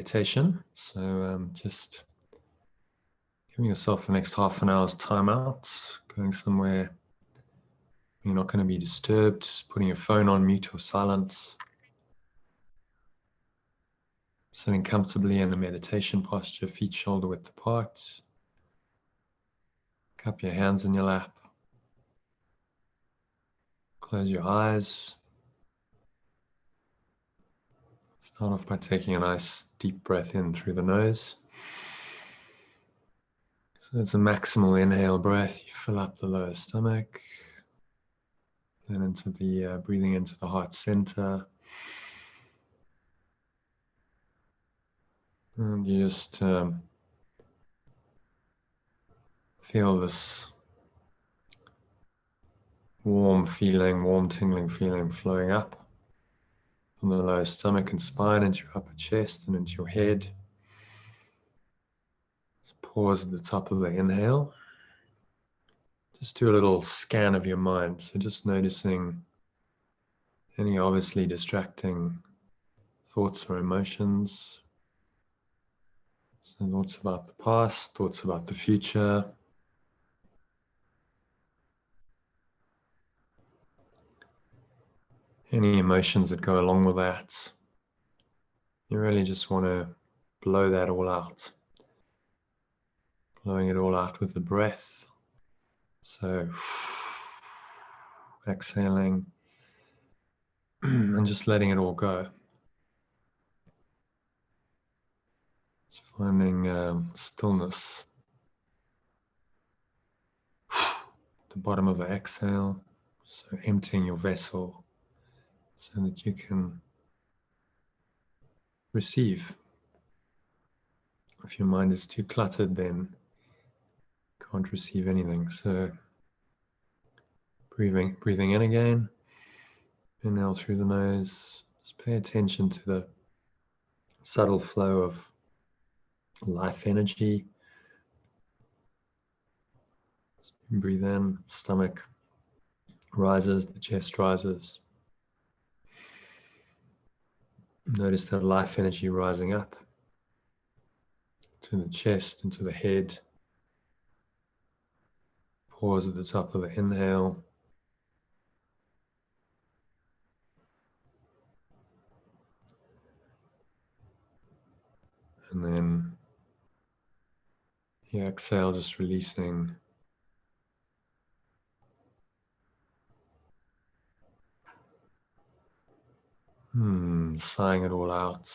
meditation. So just giving yourself the next half an hour's time out, going somewhere you're not going to be disturbed, putting your phone on mute or silent, sitting comfortably in a meditation posture, feet shoulder width apart. Cup your hands in your lap. Close your eyes. Start off by taking a nice deep breath in through the nose. So it's a maximal inhale breath. You fill up the lower stomach. Then into the breathing into the heart center. And you just feel this warm feeling, warm tingling feeling flowing up from the lower stomach and spine into your upper chest and into your head. Just pause at the top of the inhale. Just do a little scan of your mind. So just noticing any obviously distracting thoughts or emotions. So thoughts about the past, thoughts about the future. Any emotions that go along with that. You really just want to blow that all out. Blowing it all out with the breath. So exhaling and just letting it all go. Just finding stillness. The bottom of the exhale. So emptying your vessel so that you can receive. If your mind is too cluttered, then you can't receive anything. So breathing in again. Inhale through the nose. Just pay attention to the subtle flow of life energy. Breathe in, stomach rises, the chest rises. Notice that life energy rising up to the chest, into the head. Pause at the top of the inhale. And then you exhale, just releasing. Sighing it all out.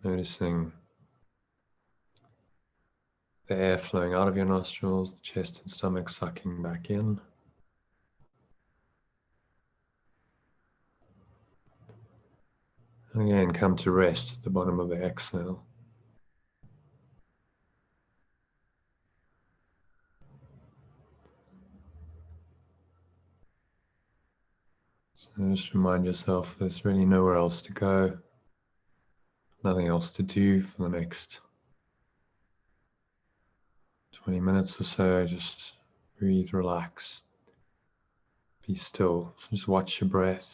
Noticing the air flowing out of your nostrils, the chest and stomach sucking back in. And again, come to rest at the bottom of the exhale. So just remind yourself there's really nowhere else to go, nothing else to do for the next 20 minutes or so. Just breathe, relax, be still. So just watch your breath,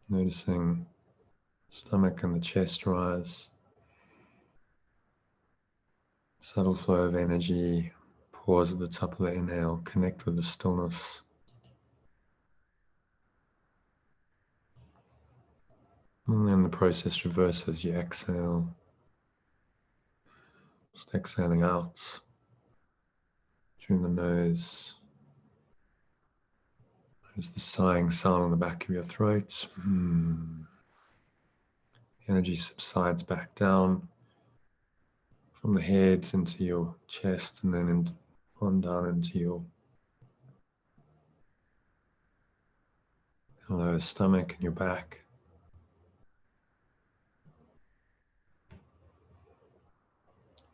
noticing stomach and the chest rise, subtle flow of energy. Pause at the top of the inhale, connect with the stillness. And then the process reverses as you exhale. Just exhaling out through the nose. There's the sighing sound on the back of your throat. Energy subsides back down from the head into your chest and then on down into your lower stomach and your back.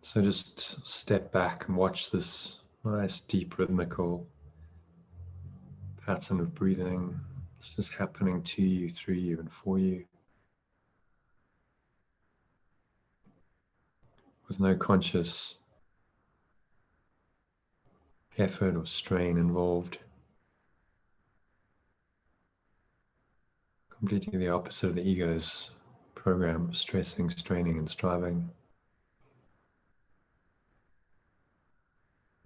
So just step back and watch this nice deep rhythmical pattern of breathing. It's just happening to you, through you, and for you. With no conscious effort or strain involved. completely the opposite of the ego's program of stressing, straining, and striving.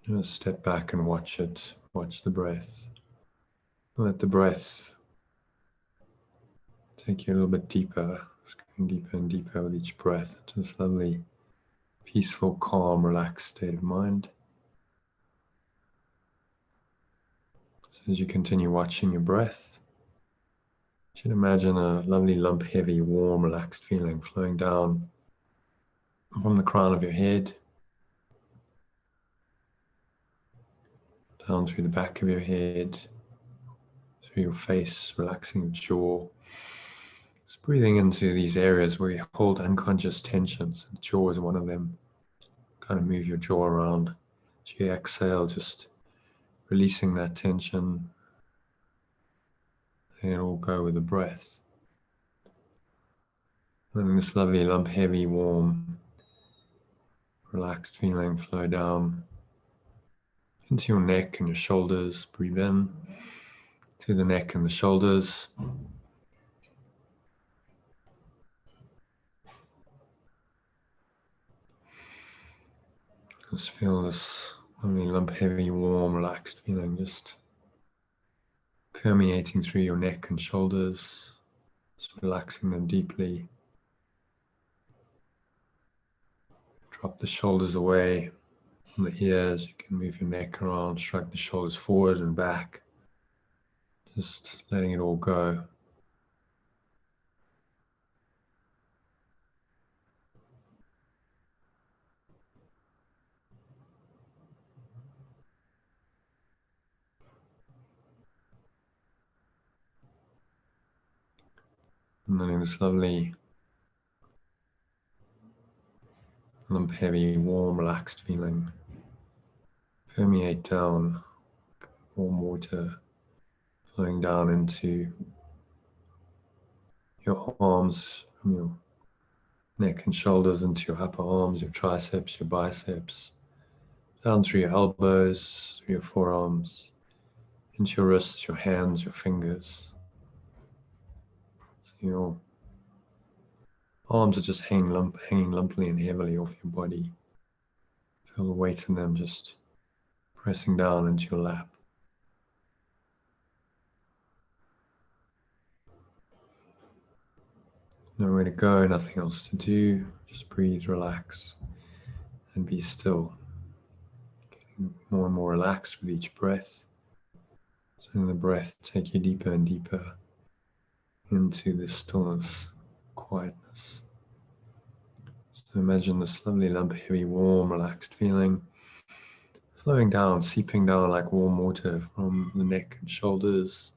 Just step back and watch it. Watch the breath. Let the breath take you a little bit deeper. It's going deeper and deeper with each breath to this lovely, peaceful, calm, relaxed state of mind. So as you continue watching your breath, you should imagine a lovely lump, heavy, warm, relaxed feeling flowing down from the crown of your head, down through the back of your head, through your face, relaxing your jaw. Just breathing into these areas where you hold unconscious tensions. The jaw is one of them. Kind of move your jaw around. As you exhale, just releasing that tension. And it'll go with the breath. Letting this lovely lump, heavy, warm, relaxed feeling flow down into your neck and your shoulders. Breathe in to the neck and the shoulders. Just feel this lovely lump, heavy, warm, relaxed feeling just permeating through your neck and shoulders, just relaxing them deeply. Drop the shoulders away from the ears. You can move your neck around, shrug the shoulders forward and back. Just letting it all go. And letting this lovely lump, heavy, warm, relaxed feeling permeate down, warm water flowing down into your arms, from your neck and shoulders into your upper arms, your triceps, your biceps, down through your elbows, through your forearms, into your wrists, your hands, your fingers. So your arms are just hanging lumpily and heavily off your body. Feel the weight in them just pressing down into your lap. Nowhere to go, nothing else to do. Just breathe, relax, and be still. Getting more and more relaxed with each breath. So the breath take you deeper and deeper into this stillness, quietness. So imagine this lovely lump, heavy, warm, relaxed feeling flowing down, seeping down like warm water from the neck and shoulders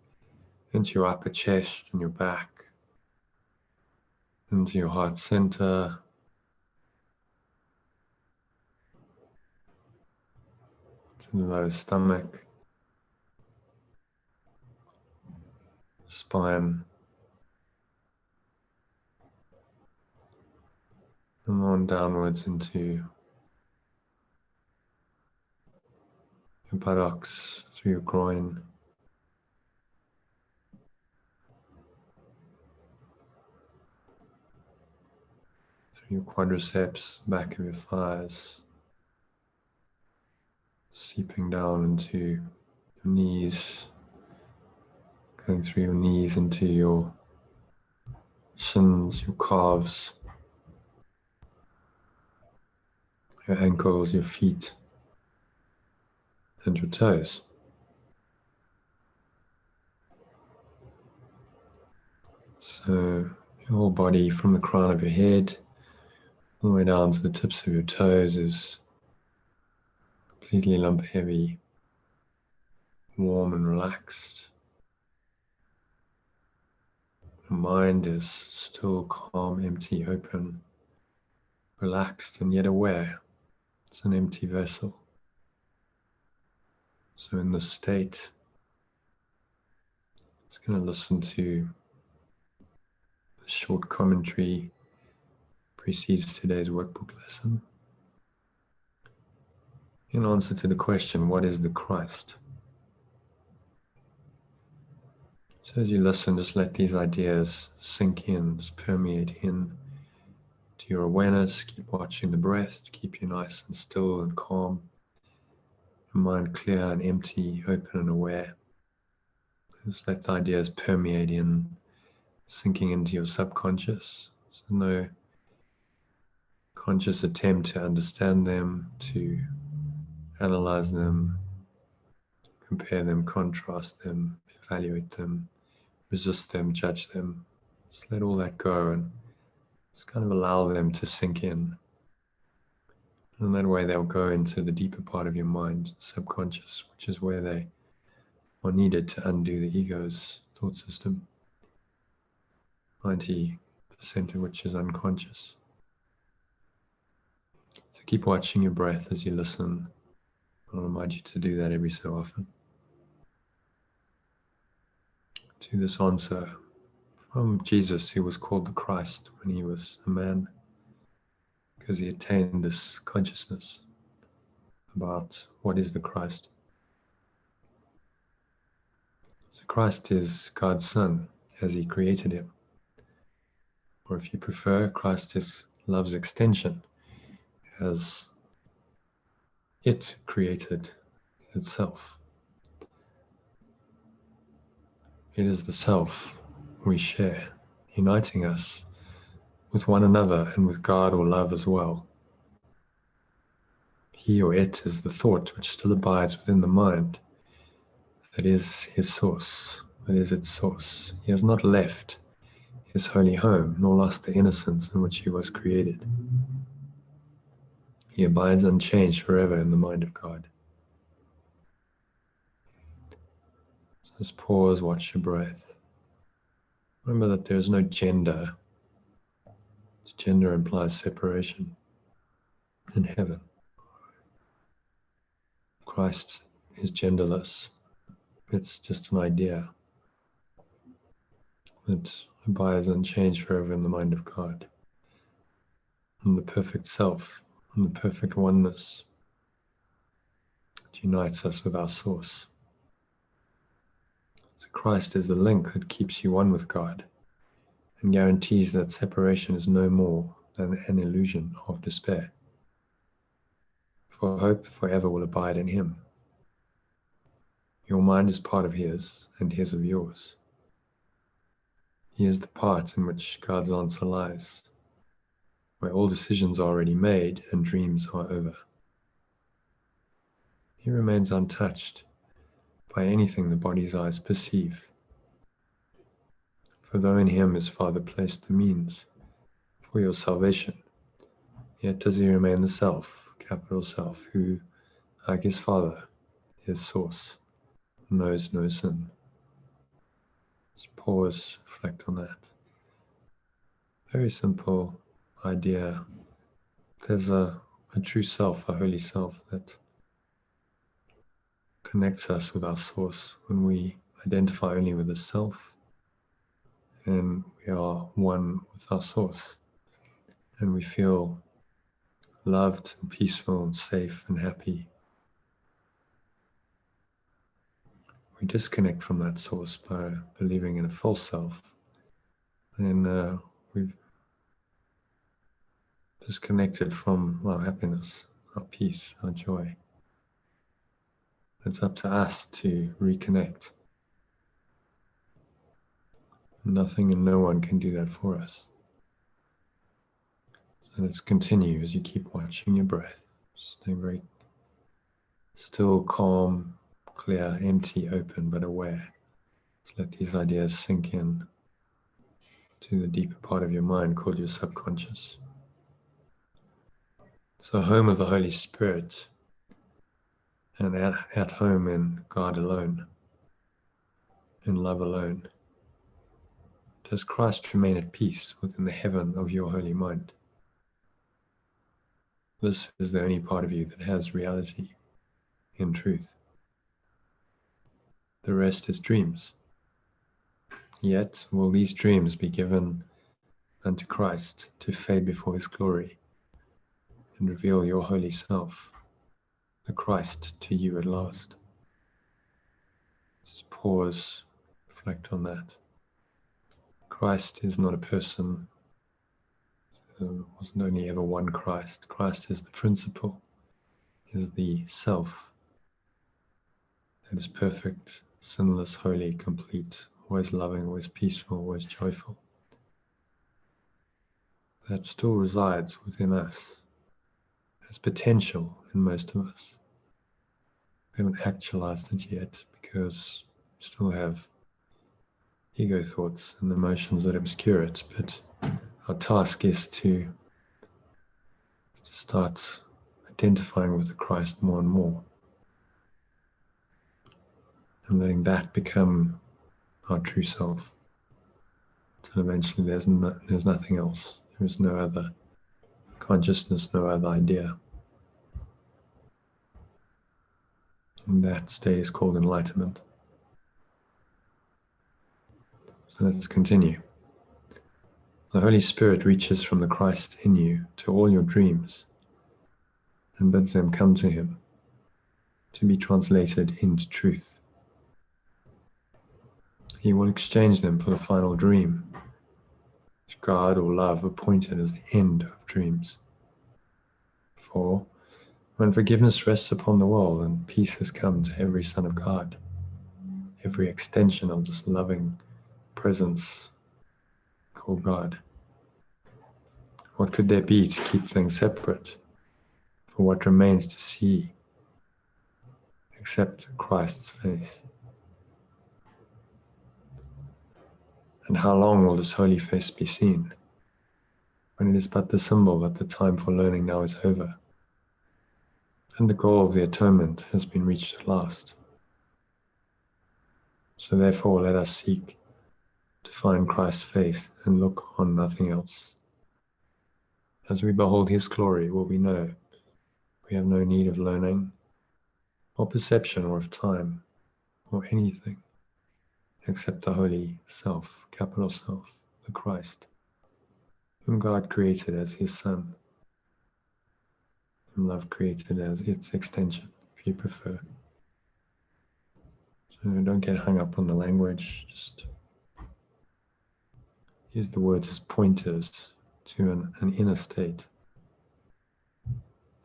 into your upper chest and your back, into your heart center, to the lower stomach, spine, and on downwards into your buttocks, through your groin, through your quadriceps, back of your thighs, seeping down into your knees, going through your knees into your shins, your calves, your ankles, your feet, and your toes. So your whole body from the crown of your head all the way down to the tips of your toes is completely lump heavy, warm and relaxed. Your mind is still, calm, empty, open, relaxed and yet aware. It's an empty vessel. So in this state, it's going to listen to a short commentary precedes today's workbook lesson. In answer to the question, what is the Christ? So as you listen, just let these ideas sink in, just permeate in to your awareness. Keep watching the breath to keep you nice and still and calm. Your mind clear and empty, open and aware. Just let the ideas permeate in, sinking into your subconscious. So no conscious attempt to understand them, to analyze them, compare them, contrast them, evaluate them, resist them, judge them. Just let all that go and just kind of allow them to sink in. And that way they'll go into the deeper part of your mind, subconscious, which is where they are needed to undo the ego's thought system, 90% of which is unconscious. So keep watching your breath as you listen. I'll remind you to do that every so often. To this answer from Jesus, who was called the Christ when he was a man, because he attained this consciousness about what is the Christ. So Christ is God's Son as he created him. Or if you prefer, Christ is love's extension as it created itself. It is the self we share, uniting us with one another and with God or love as well. He or it is the thought which still abides within the mind. That is his source. That is its source. He has not left his holy home, nor lost the innocence in which he was created. He abides unchanged forever in the mind of God. So just pause, watch your breath. Remember that there is no gender. Gender implies separation in heaven. Christ is genderless. It's just an idea that abides unchanged forever in the mind of God. And the perfect self, and the perfect oneness that unites us with our source. So Christ is the link that keeps you one with God and guarantees that separation is no more than an illusion of despair. For hope forever will abide in him. Your mind is part of his, and his of yours. He is the part in which God's answer lies, where all decisions are already made and dreams are over. He remains untouched by anything the body's eyes perceive. For though in him his Father placed the means for your salvation, yet does he remain the self, capital Self, who, like his Father, his source, knows no sin. Just pause, reflect on that. Very simple idea. There's a true self, a holy self that connects us with our source when we identify only with the self and we are one with our source and we feel loved and peaceful and safe and happy. We disconnect from that source by believing in a false self, and we've disconnected from our happiness, our peace, our joy. It's up to us to reconnect. Nothing and no one can do that for us. So let's continue as you keep watching your breath. Stay very still, calm, clear, empty, open, but aware. Just let these ideas sink in to the deeper part of your mind called your subconscious. So home of the Holy Spirit and at home in God alone, in love alone. Does Christ remain at peace within the heaven of your holy mind? This is the only part of you that has reality in truth. The rest is dreams. Yet will these dreams be given unto Christ to fade before his glory and reveal your holy self, the Christ, to you at last. Just pause, reflect on that. Christ is not a person. There wasn't only ever one Christ. Christ is the principle, is the self that is perfect, sinless, holy, complete, always loving, always peaceful, always joyful. That still resides within us as potential in most of us. We haven't actualized it yet because we still have ego thoughts and emotions that obscure it, but our task is to start identifying with the Christ more and more and letting that become our true self. So eventually there's nothing else. There is no other consciousness, no other idea. And that state is called enlightenment. So let's continue. The Holy Spirit reaches from the Christ in you to all your dreams and bids them come to Him to be translated into truth. He will exchange them for the final dream, which God or love appointed as the end of dreams. For when forgiveness rests upon the world and peace has come to every son of God, every extension of this loving presence called God, what could there be to keep things separate? For what remains to see except Christ's face? And how long will this holy face be seen, when it is but the symbol that the time for learning now is over, and the goal of the atonement has been reached at last? So therefore let us seek to find Christ's face and look on nothing else. As we behold His glory, will we know we have no need of learning, or perception, or of time, or anything, except the Holy Self, capital Self, the Christ, whom God created as His Son, and love created as its extension, if you prefer. So don't get hung up on the language, just use the words as pointers to an inner state,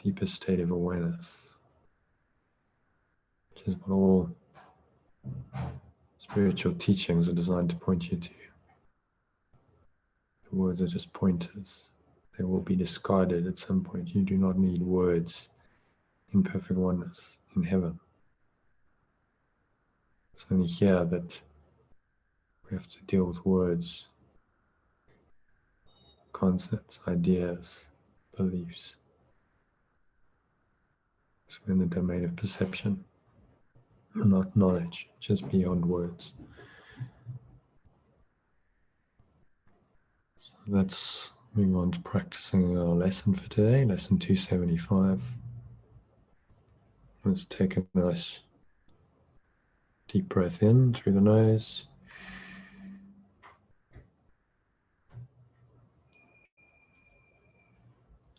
deeper state of awareness, which is what all spiritual teachings are designed to point you to. The words are just pointers. They will be discarded at some point. You do not need words in perfect oneness in heaven. It's only here that we have to deal with words, concepts, ideas, beliefs. So in the domain of perception, not knowledge, just beyond words. So let's move on to practicing our lesson for today, lesson 275. Let's take a nice deep breath in through the nose.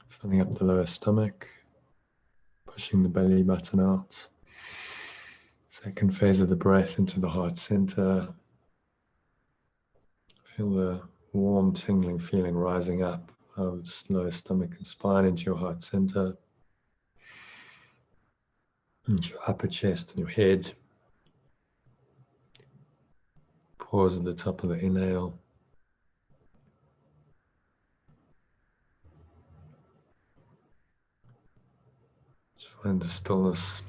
Filling up the lower stomach, pushing the belly button out. Second phase of the breath into the heart center. Feel the warm, tingling feeling rising up out of the lower stomach and spine into your heart center, into your upper chest and your head. Pause at the top of the inhale. Just find the stillness.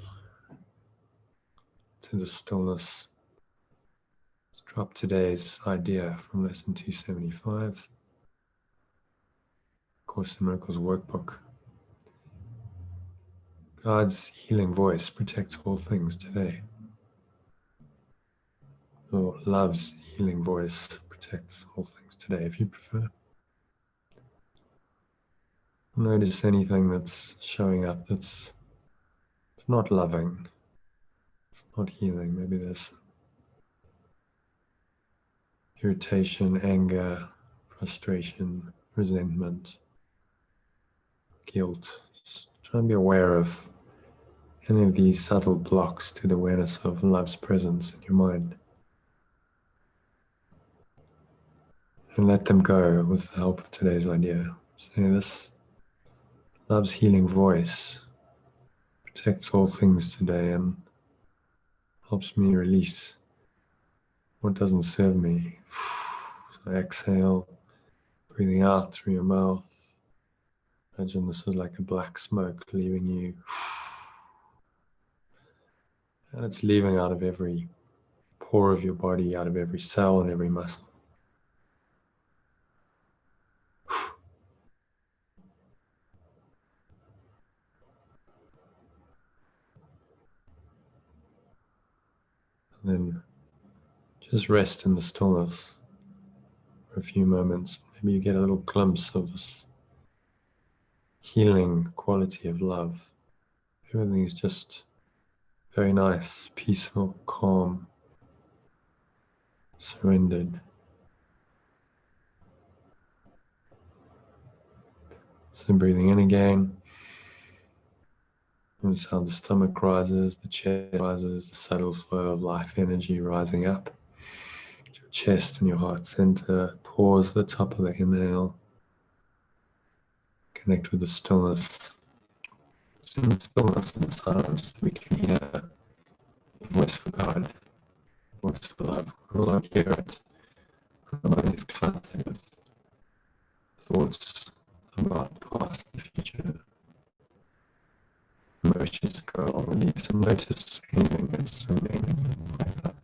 To the stillness. Let's drop today's idea from lesson 275. Course in Miracles workbook. God's healing voice protects all things today. Or love's healing voice protects all things today, if you prefer. Notice anything that's showing up that's not loving, it's not healing. Maybe there's irritation, anger, frustration, resentment, guilt. Just try and be aware of any of these subtle blocks to the awareness of love's presence in your mind. and let them go with the help of today's idea. Say this love's healing voice protects all things today and helps me release what doesn't serve me. So exhale, breathing out through your mouth. Imagine this is like a black smoke leaving you. And it's leaving out of every pore of your body, out of every cell and every muscle. And then just rest in the stillness for a few moments. Maybe you get a little glimpse of this healing quality of love. Everything is just very nice, peaceful, calm, surrendered. So breathing in again. Notice how the stomach rises, the chest rises, the subtle flow of life energy rising up. Your chest and your heart center. Pause the top of the inhale. Connect with the stillness. It's in the stillness and the silence that we can hear the voice for God, the voice for love. We will not hear it. Our mind is cluttered with thoughts about the past, the future, emotions that go along with these, and notice anything that's remaining like that.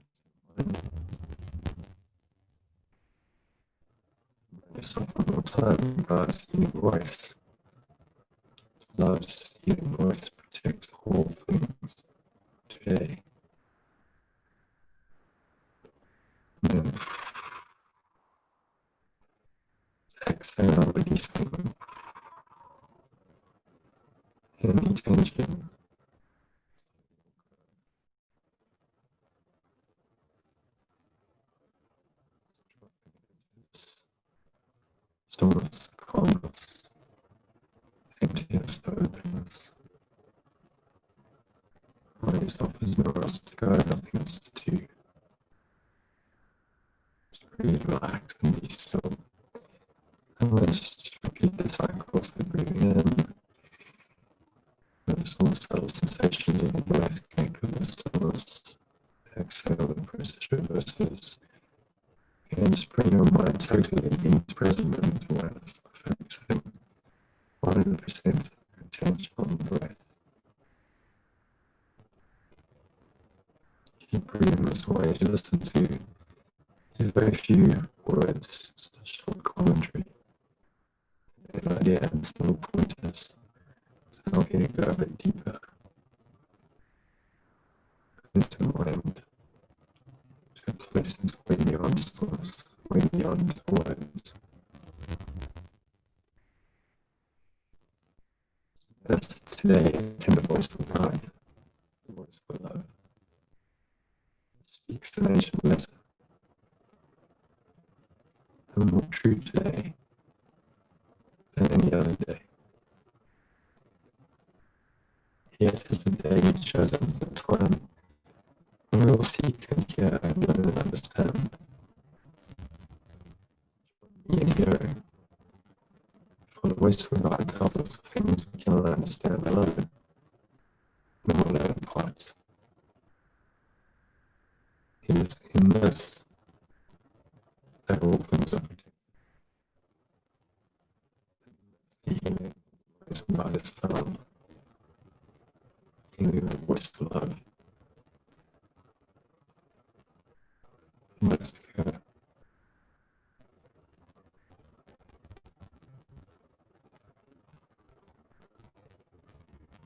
Yourself one more time, God's healing voice. Love's healing voice protects all things today. And then exhale, releasing any tension. Stillness, calmness, emptiness, the openness. Remind yourself there's nowhere else to go, nothing else to do. Just really relax and be still. And then just repeat the cycle. So breathing in, notice all the subtle sensations of the breath, connect with the stillness. Exhale, the process reverses. And just bring your mind totally into present moment awareness, focusing 100% attention on the breath. Keep breathing this way as you listen to these very few words, just a short commentary. This idea and little pointers to help you to go a bit deeper into mind, to a place that's way beyond stillness, way beyond words. That's today, it's in the voice of God, the voice of love. It speaks the nation better and more true today than any other day. Yet as the day is chosen as the time when we will seek and hear and learn and understand. Yet here, for the voice of God tells us things we cannot understand alone, nor learn apart. It is in this that all things are protected. The healing voice of God is found. Healing the voice of love must occur.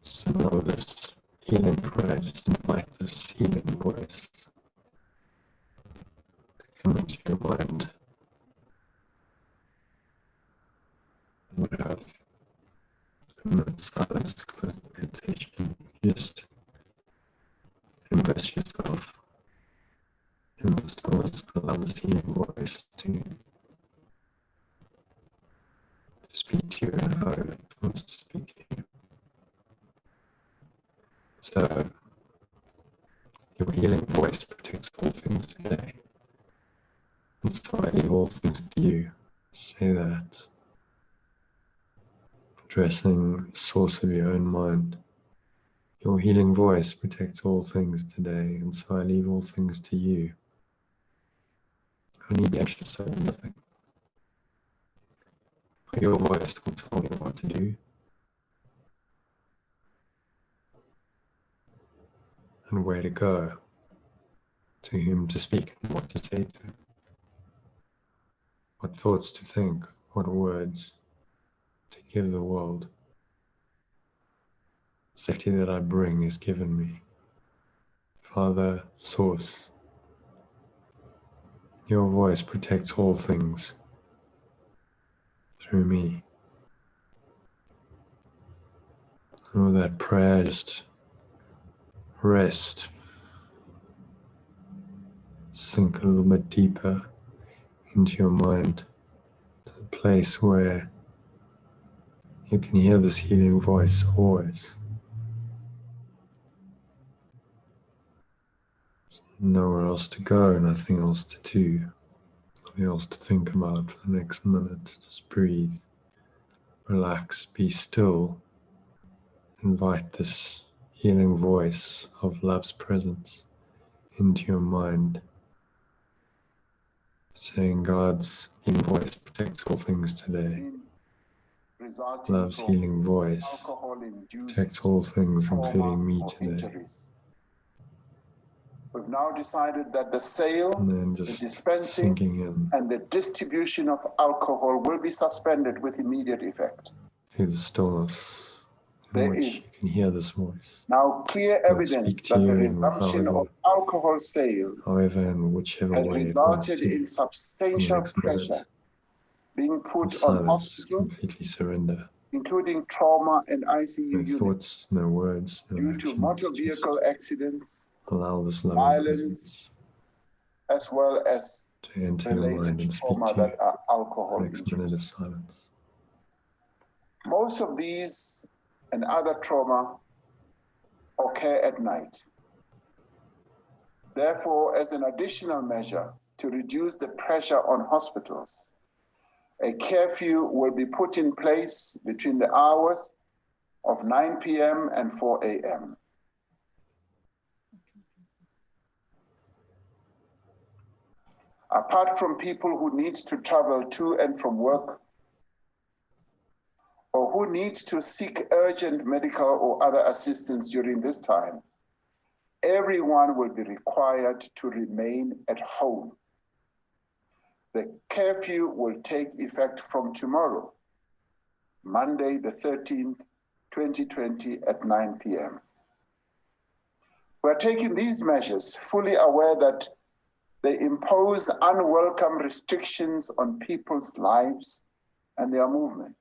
So now this healing prayer, just invite this healing voice to come into your mind. And we have a minute silence to close the meditation. Just immerse yourself in the stillness, allow this healing voice to speak to you and how it wants to speak to you. So, your healing voice protects all things today. And so I leave all things to you. Say that, addressing the source of your own mind. Your healing voice protects all things today, and so I leave all things to you. I need to be anxious over nothing. For your voice will tell me what to do and where to go, to whom to speak and what to say to, what thoughts to think, what words to give the world. The safety that I bring is given me. Father, Source, your voice protects all things through me. And with that prayer, just rest. Sink a little bit deeper into your mind, to the place where you can hear this healing voice always. There's nowhere else to go, nothing else to do, nothing else to think about for the next minute. Just breathe, relax, be still. Invite this healing voice of love's presence into your mind, saying God's healing voice protects all things today. Love's healing voice protects all things, including me today. Injuries. We've now decided that the sale, And then the just dispensing, sinking in and the distribution of alcohol will be suspended with immediate effect. to the stillness in There which is you can hear this voice. now clear Will evidence speak to that the you in resumption of alcohol sales however and whichever has way it wants resulted to. in For the substantial next minute, pressure being in put on silence, just hospitals, completely surrender. including trauma and ICU No units, thoughts, no words, no due to actions. motor Just vehicle accidents, allow this loving violence, presence as well as to enter your related mind and speak trauma to you. that are The alcohol next minute of induced. silence. Most of these and other trauma occur at night. Therefore, as an additional measure to reduce the pressure on hospitals, a curfew will be put in place between the hours of 9 p.m. and 4 a.m. Apart from people who need to travel to and from work, or who need to seek urgent medical or other assistance during this time, everyone will be required to remain at home. The curfew will take effect from tomorrow, Monday the 13th, 2020 at 9 p.m. We're taking these measures fully aware that they impose unwelcome restrictions on people's lives and their movement.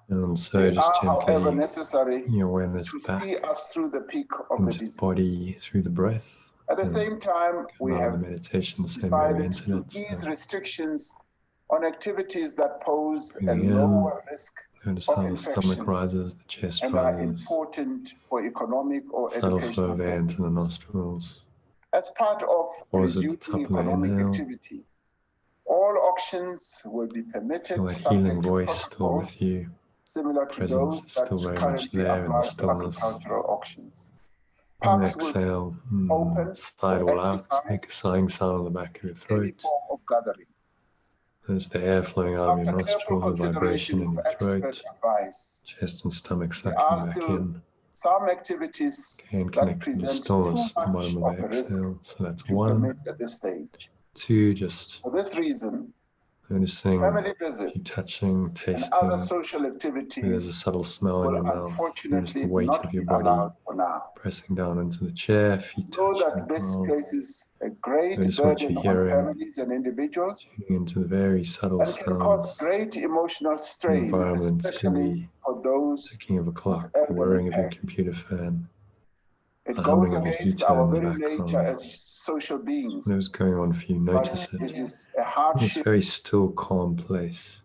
And so They just are, however, gently necessary your awareness to back see us through the peak of the into the disease. body through the breath. At the and same time, we allow the have meditation the same way we decided entered to it. ease So restrictions on activities that pose a breathing in, lower risk notice of how the stomach infection rises, the chest and are rises, important for economic or subtle flow educational of air into the purposes. nostrils. As part of Pause at the resuming top of the economic inhale. activity, all auctions will be permitted Feel that healing subject to voice still protocols with you. similar to Presence those is that still very much currently there in the apply to stillness. agricultural auctions. And Parks will exhale, open sigh it for all out, make a exercise, sighing sound on the back of your any throat. form of gathering. Notice the air flowing out of After your careful nostrils, the vibration consideration in of your expert throat, advice, chest and stomach there sucking are back still in. some activities And that connect with the present too stillness at the much bottom of of the a risk exhale. So that's to one. permit at this stage. Two, just For this reason, noticing family if you're visits touching, and other tasting. social There's a activities subtle smell in will your mouth. Notice unfortunately the weight not of your be body allowed for now. pressing down into the chair, feet Know touching that the this ground. places a great Notice what burden you're on hearing, families and individuals tuning into the very subtle and can cause sounds. great emotional The strain, environment could especially be for those ticking of a with clock, the elderly whirring of your parents. computer fan, It the goes humming of your against our heater in the very nature background. as social beings, Whatever's going on for you, but notice it it. is a In this hardship very still, calm place.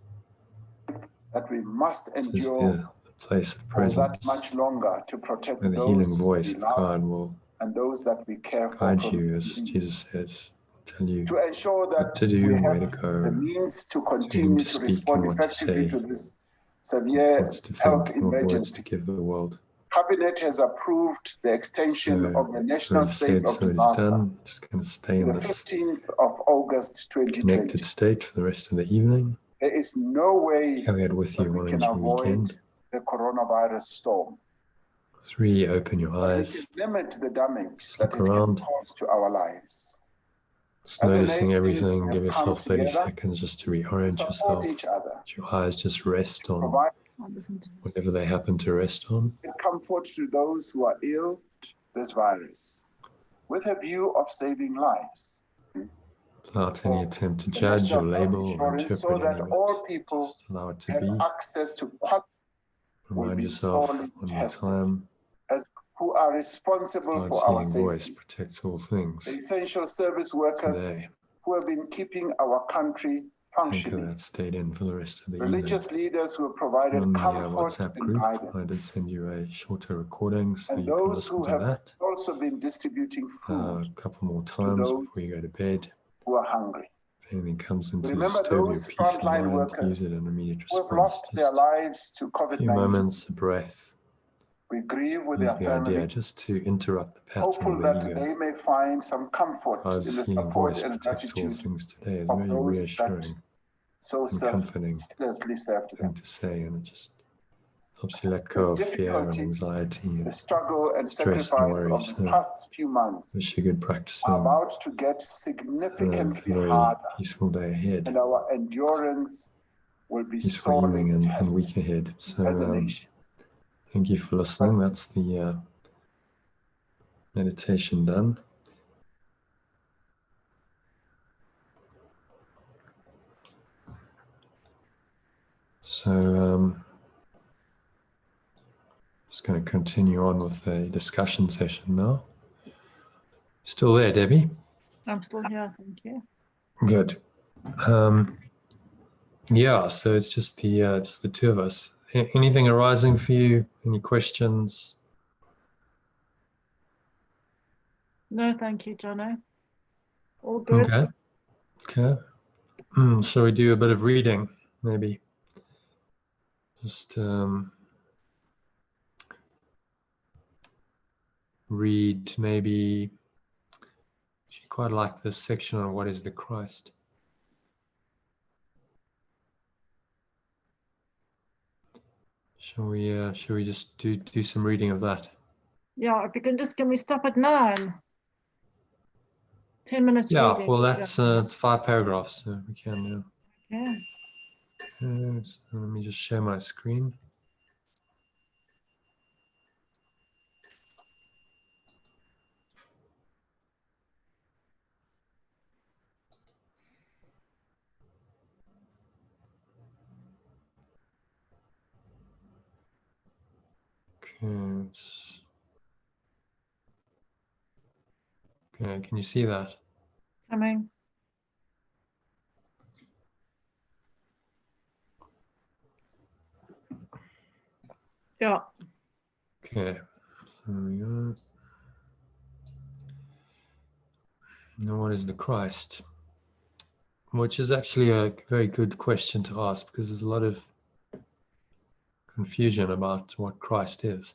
that we must This is endure the place of for that presence, much longer to protect where the healing those voice we of love God will and those that we care for guide from you, as disease. Jesus says. tell you to ensure what that to do we and where to have go, the means to whom continue to to speak and respond what to effectively say, to this severe thoughts to health think, what words emergency. to give the world. Cabinet has approved the extension So, of the it's national already state said, of so it is disaster done. Just going to stay to in the this 15th of August connected 2020. state for the rest of the evening. There is no way Carry it with you that we well can into your avoid weekend. the coronavirus storm. 3, open your But we eyes. can limit the damage Just that look it can around. cause to our lives. Just As a noticing nation, everything. we Give have come yourself 30 together seconds just to to reorient support yourself. each other, Let your eyes just rest on provide whatever they happen to rest on. comfort to those who are ill with this virus, with a view of saving lives. Without any attempt to The judge or National Health label or Insurance, so interpret that any all of it. people Just allow it to have be. access to quality will Remind be yourself sorely one more tested, time. as who are responsible God's for our healing voice safety. protects all things. The essential service workers Today, who have been keeping our country anchor functioning. that state in for the rest of the Religious leaders who have provided evening. On the comfort WhatsApp and group, I did guidance. send you a shorter recording so And you can those listen who to have that also been distributing a food couple more times those before you go to bed. who are hungry. If anything comes in to Remember disturb your those peace of frontline mind, use workers it in immediate who have response. lost their Just lives to a few COVID-19. moments, a breath. We grieve with Use their the idea families, just to interrupt the pattern hopeful of the that ego. they may find some comfort God's in the healing support voice and protects all gratitude things today. It's of very those that reassuring so and comforting selflessly served thing them. to say, and it just helps you let The go of fear and difficulty, anxiety the and struggle and stress and sacrifice worry. of the So past few months wish you good are practicing about to get and a significantly very harder, peaceful day ahead, and our endurance will be peaceful sorely evening and tested week ahead. So as a nation. thank you for listening. That's the meditation done. So just going to continue on with the discussion session now. Still there, Debbie? I'm still here, thank you. Good. Yeah, so it's just the two of us. Anything arising for you? Any questions? No, thank you, Jono. All good. Okay. Okay. Shall we do a bit of reading, maybe? Just read maybe. She quite like this section on what is the Christ. Shall we just do some reading of that? Yeah, if you can we stop at 9? 10 minutes Yeah, reading. well, that's it's 5 paragraphs, so we can. Yeah. So let me just share my screen. Okay, can you see that? Coming. Yeah. Okay, there we go. Now, what is the Christ? Which is actually a very good question to ask, because there's a lot of confusion about what Christ is.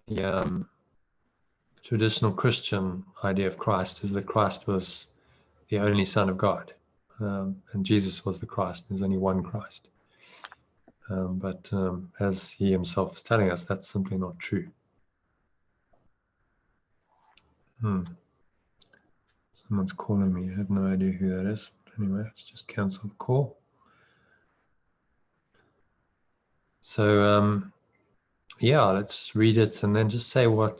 The traditional Christian idea of Christ is that Christ was the only Son of God, and Jesus was the Christ. There's only one Christ. But as he himself is telling us, that's simply not true. Someone's calling me. I have no idea who that is. Anyway, let's just cancel the call. So yeah, let's read it and then just say what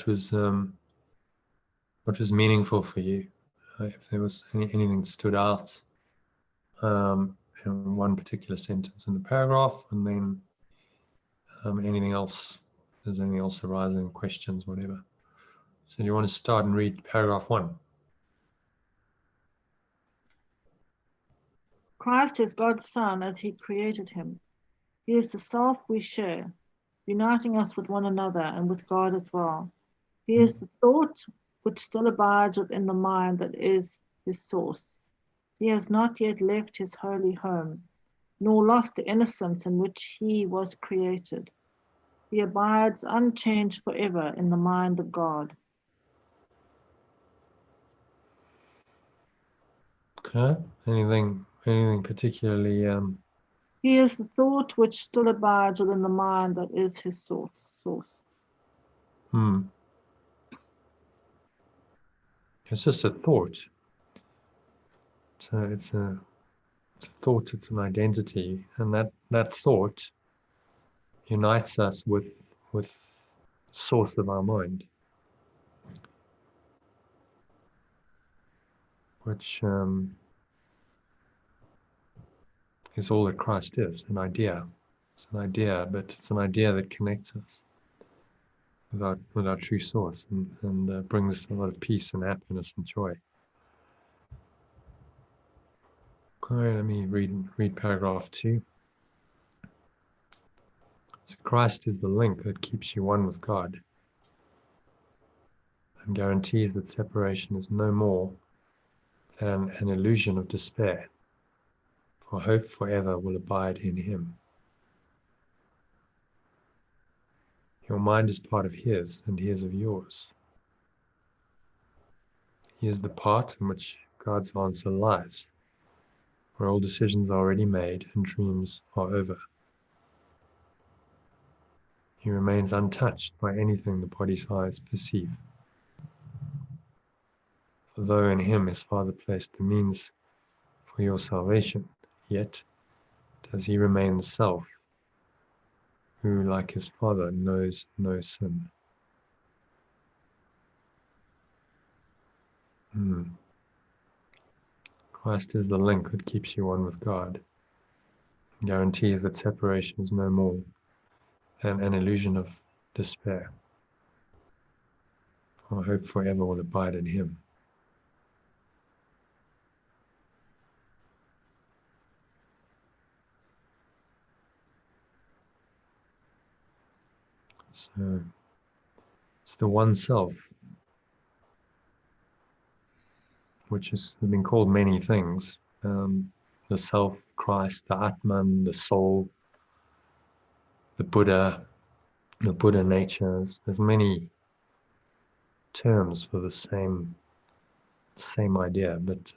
was meaningful for you. If there was anything that stood out in one particular sentence in the paragraph, and then anything else. If there's anything else arising, questions, whatever. So do you want to start and read paragraph 1? Christ is God's Son as he created him. He is the self we share, uniting us with one another and with God as well. He is the thought, which still abides within the mind that is his source. He has not yet left his holy home, nor lost the innocence in which he was created. He abides unchanged forever in the mind of God. Okay. Anything particularly He is the thought which still abides within the mind that is his source. It's just a thought. So it's a thought, it's an identity, and that thought unites us with the source of our mind, which is all that Christ is, an idea. It's an idea, but it's an idea that connects us with our true source and brings us a lot of peace and happiness and joy. All right, let me read paragraph 2. So Christ is the link that keeps you one with God and guarantees that separation is no more than an illusion of despair, for hope forever will abide in him. Your mind is part of his, and he is of yours. He is the part in which God's answer lies, where all decisions are already made and dreams are over. He remains untouched by anything the body's eyes perceive. For though in him his Father placed the means for your salvation, yet does he remain the self, who, like his Father, knows no sin. Christ is the link that keeps you one with God and guarantees that separation is no more than an illusion of despair. Our hope forever will abide in him. So it's the one self, which has been called many things. The self, Christ, the Atman, the soul, the Buddha nature. There's many terms for the same idea, but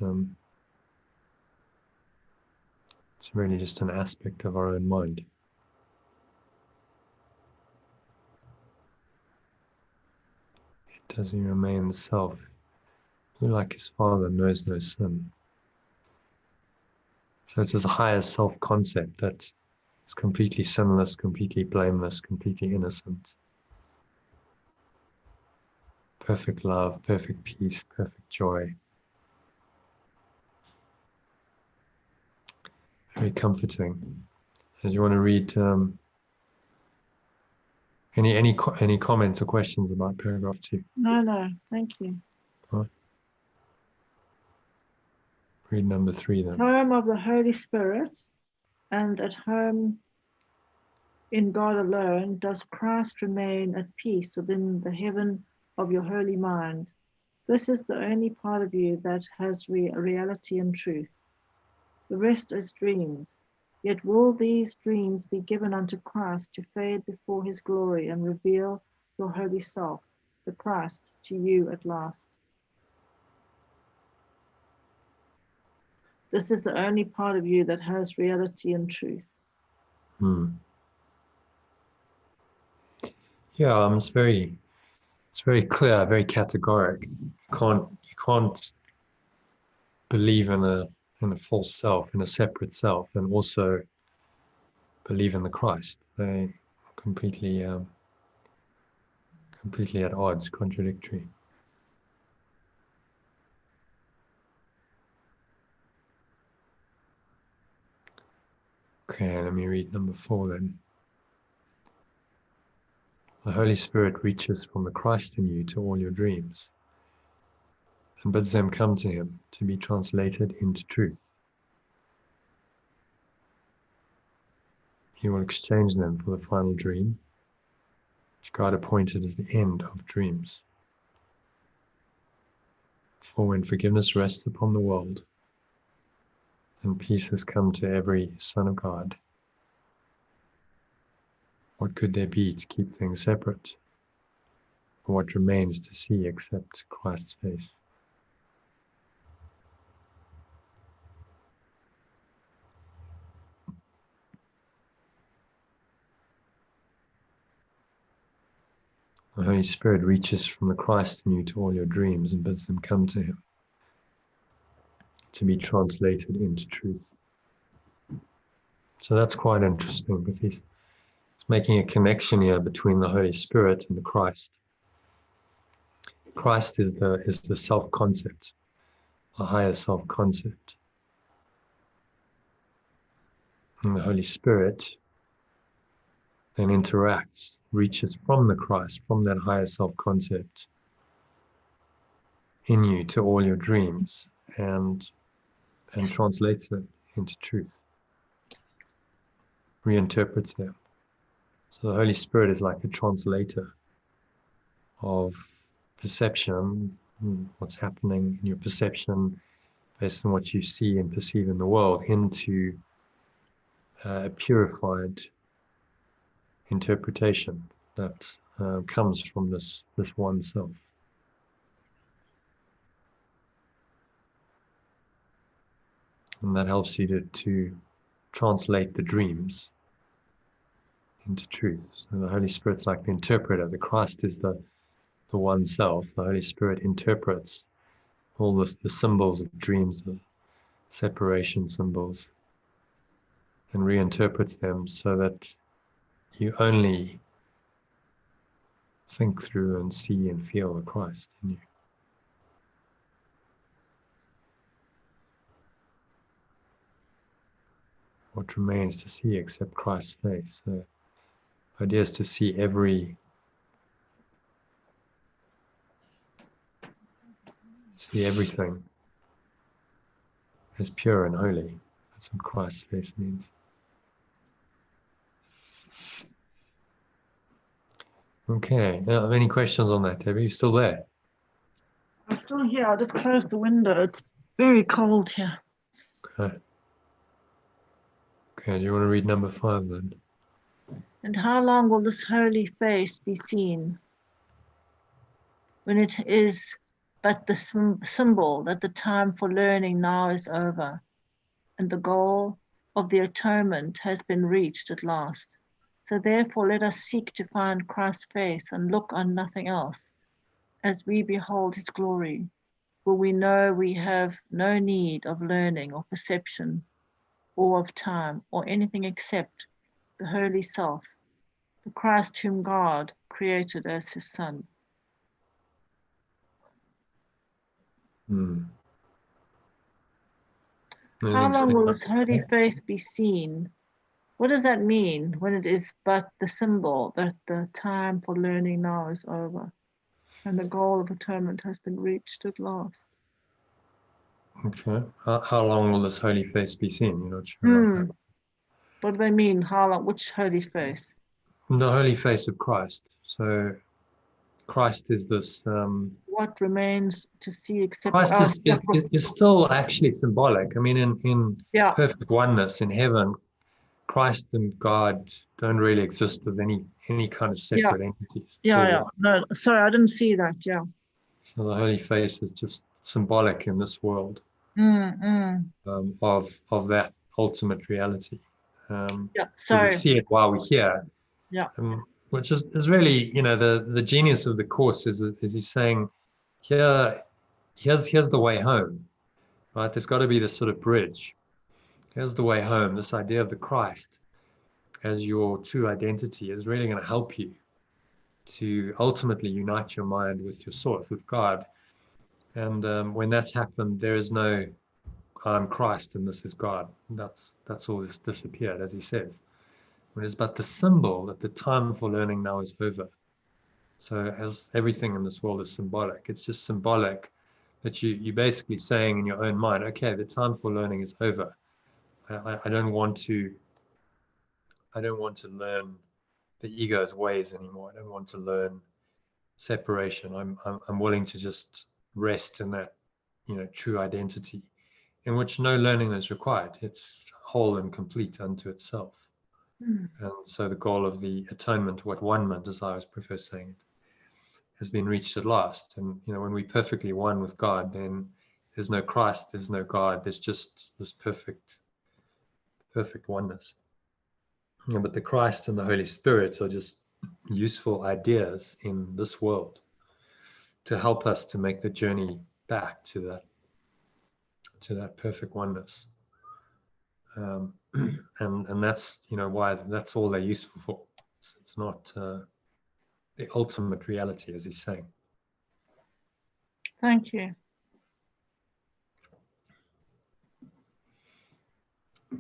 it's really just an aspect of our own mind. Does he remain the self, who like his Father knows no sin? So it's this higher self-concept that is completely sinless, completely blameless, completely innocent. Perfect love, perfect peace, perfect joy. Very comforting. Do you want to read any comments or questions about paragraph 2? No, thank you. All right. Read number 3 then. Home of the Holy Spirit, and at home in God alone does Christ remain at peace within the heaven of your holy mind. This is the only part of you that has reality and truth. The rest is dreams. Yet will these dreams be given unto Christ to fade before his glory and reveal your holy self, the Christ, to you at last. This is the only part of you that has reality and truth. Yeah, it's very clear, very categoric. You can't believe in a false self, in a separate self, and also believe in the Christ. They completely at odds, contradictory. Okay, let me read number 4 then. The Holy Spirit reaches from the Christ in you to all your dreams and bids them come to him to be translated into truth. He will exchange them for the final dream, which God appointed as the end of dreams. or when forgiveness rests upon the world and peace has come to every son of God, what could there be to keep things separate? Or what remains to see except Christ's face? The Holy Spirit reaches from the Christ in you to all your dreams and bids them come to Him, to be translated into truth. So that's quite interesting, because he's making a connection here between the Holy Spirit and the Christ. Christ is the self-concept, a higher self-concept. And the Holy Spirit then interacts, reaches from the Christ, from that higher self-concept in you to all your dreams and translates it into truth, reinterprets them. So the Holy Spirit is like a translator of perception, what's happening in your perception based on what you see and perceive in the world, into a purified interpretation that comes from this one self. And that helps you to translate the dreams into truth. So the Holy Spirit's like the interpreter. The Christ is the one self. The Holy Spirit interprets all the symbols of dreams, the separation symbols, and reinterprets them so that you only think through and see and feel the Christ in you. What remains to see except Christ's face? The idea is to see everything as pure and holy. That's what Christ's face means. Okay, now, any questions on that, Debbie? You still there? I'm still here. I'll just close the window. It's very cold here. Okay. Okay, do you want to read number 5 then? And how long will this holy face be seen, when it is but the symbol that the time for learning now is over, and the goal of the atonement has been reached at last? So therefore let us seek to find Christ's face and look on nothing else. As we behold his glory, will we know we have no need of learning or perception or of time or anything except the holy self, the Christ whom God created as his Son. How long will his holy face be seen? What does that mean when it is but the symbol that the time for learning now is over and the goal of atonement has been reached at last? Okay. How long will this holy face be seen? You're not sure about that. What do they mean? How long? Which holy face? The holy face of Christ. So Christ is this. What remains to see except Christ is still actually symbolic. I mean, in perfect oneness in heaven, Christ and God don't really exist as any kind of separate entities. No, sorry, I didn't see that. Yeah. So the holy face is just symbolic in this world of that ultimate reality. So we see it while we're here. Yeah. Which is really, the genius of the Course is he's saying, here's the way home, right? There's got to be this sort of bridge. Here's the way home. This idea of the Christ as your true identity is really going to help you to ultimately unite your mind with your source, with God. And when that's happened, there is no I'm Christ and this is God. That's all just disappeared, as he says. When it's but the symbol that the time for learning now is over. So as everything in this world is symbolic, it's just symbolic that you're basically saying in your own mind, okay, the time for learning is over. I don't want to learn the ego's ways anymore. I don't want to learn separation. I'm willing to just rest in that true identity, in which no learning is required. It's whole and complete unto itself. Mm. And so the goal of the atonement, what one-ment, as I always prefer saying it, has been reached at last. And when we're perfectly one with God, then there's no Christ, there's no God, there's just this perfect oneness. But the Christ and the Holy Spirit are just useful ideas in this world to help us to make the journey back to that perfect oneness. And that's why that's all they're useful for. It's not the ultimate reality, as he's saying. Thank you.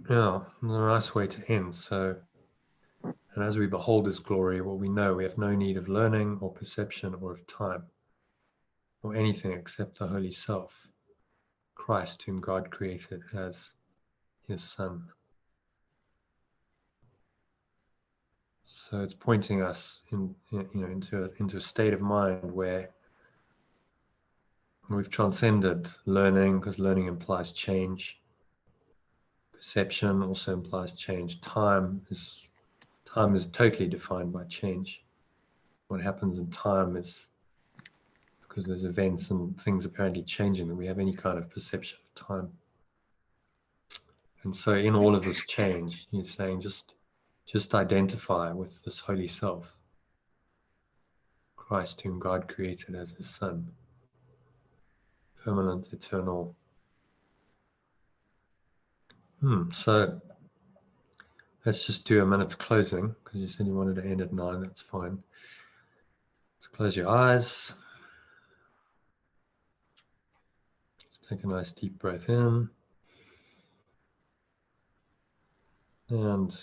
Yeah, a nice way to end. So, and as we behold his glory, well, we know we have no need of learning or perception or of time or anything except the Holy Self, Christ, whom God created as his Son. So it's pointing us into a state of mind where we've transcended learning, because learning implies change. Perception also implies change. Time is totally defined by change. What happens in time is because there's events and things apparently changing that we have any kind of perception of time. And so in all of this change, he's saying just identify with this holy self, Christ, whom God created as his Son, permanent, eternal. So let's just do a minute's closing, because you said you wanted to end at 9. That's fine. Let's close your eyes. Just take a nice deep breath in. And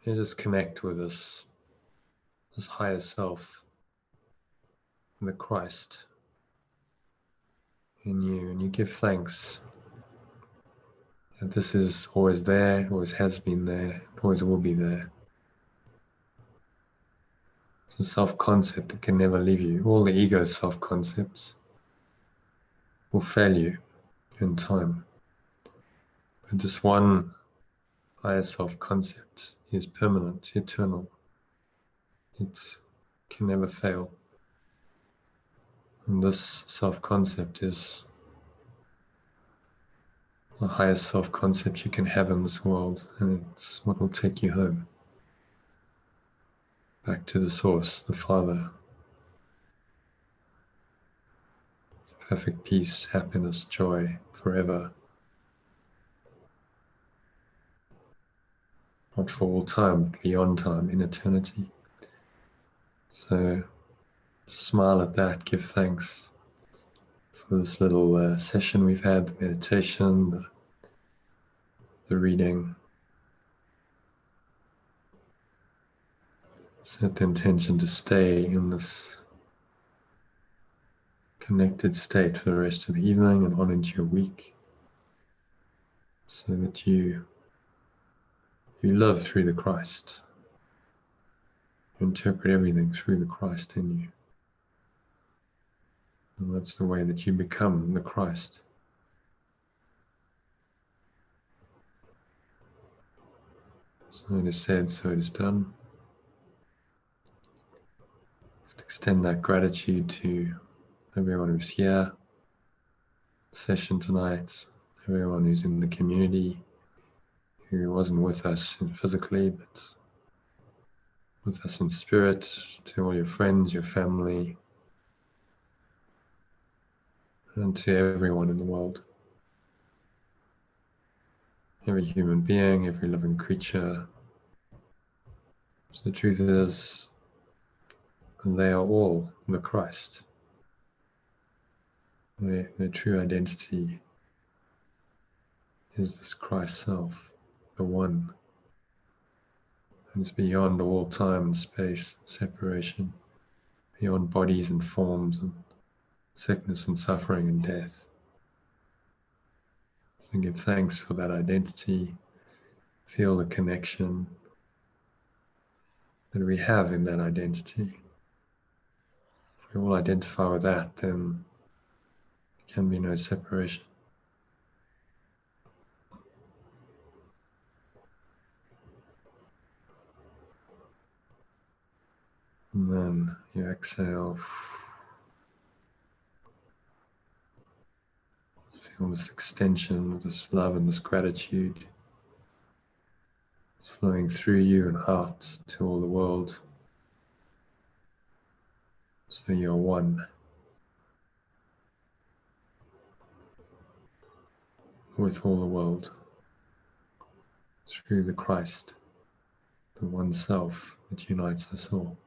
you just connect with this higher self, the Christ in you, and you give thanks that this is always there, always has been there, always will be there. It's a self-concept that can never leave you. All the ego's self-concepts will fail you in time. But this one higher self-concept is permanent, eternal. It can never fail. And this self-concept is the highest self-concept you can have in this world, and it's what will take you home, back to the source, the Father. Perfect peace, happiness, joy, forever. Not for all time, but beyond time, in eternity. So smile at that, give thanks for this little session we've had, the meditation, the reading. Set the intention to stay in this connected state for the rest of the evening and on into your week, so that you live through the Christ. You interpret everything through the Christ in you. And that's the way that you become the Christ. So it is said, so it is done. Just extend that gratitude to everyone who's here, the session tonight, everyone who's in the community, who wasn't with us physically, but with us in spirit, to all your friends, your family, and to everyone in the world. Every human being, every living creature. So the truth is, they are all the Christ. Their true identity is this Christ self, the one. And it's beyond all time and space and separation, beyond bodies and forms and sickness and suffering and death. So give thanks for that identity, feel the connection that we have in that identity. If we all identify with that, then can be no separation. And then you exhale. Feel this extension of this love and this gratitude. It's flowing through you and out to all the world. So you're one with all the world through the Christ, the one self that unites us all.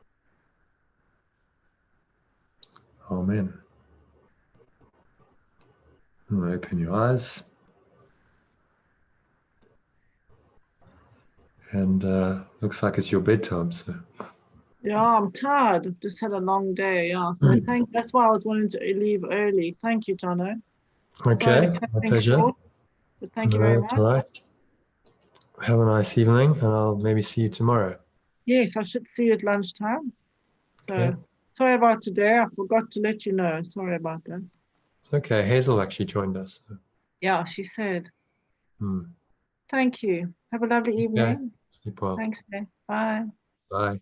Amen. And open your eyes. And looks like it's your bedtime, so. Yeah, I'm tired. I've just had a long day. Yeah, so that's why I was wanting to leave early. Thank you, Jono. Okay, my pleasure. Short, but thank you very That's much. all right. Have a nice evening, and I'll maybe see you tomorrow. Yes, I should see you at lunchtime. So Okay. sorry about today. I forgot to let you know. Sorry about that. It's okay. Hazel actually joined us. So. Yeah, she said. Hmm. Thank you. Have a lovely evening. Sleep well. Thanks, Dave. Bye. Bye.